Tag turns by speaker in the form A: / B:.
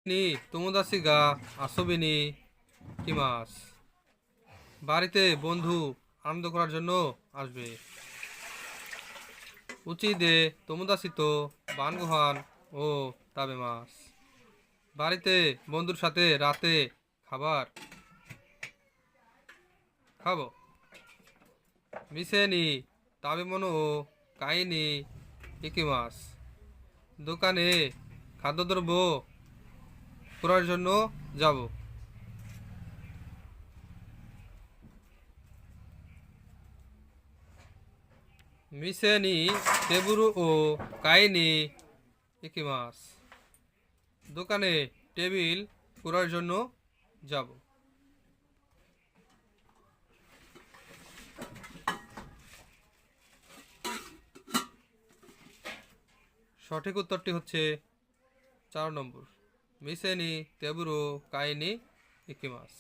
A: নি তোমোদাসি গা আসবিনি কি মাস বাড়িতে বন্ধু আনন্দ করার জন্য আসবে। উচি দে তোমোদাসি তো বানগোহান ও তাবে মাস বাড়িতে বন্ধুর সাথে রাতে খাবার খাবো। মিশে নি তাবে মনো ও কাইনি ইকি মাস দোকানে খাদ্যদ্রব্য ক্রয়ের জন্য যাব। মিশে নি তেবুরু ও কাইনি ইকি মাস দোকানে টেবিল ক্রয়ের জন্য যাব। সঠিক উত্তরটি হচ্ছে 4 নম্বর। মিসেনি তেবুরো কাইনি ইকিমাস।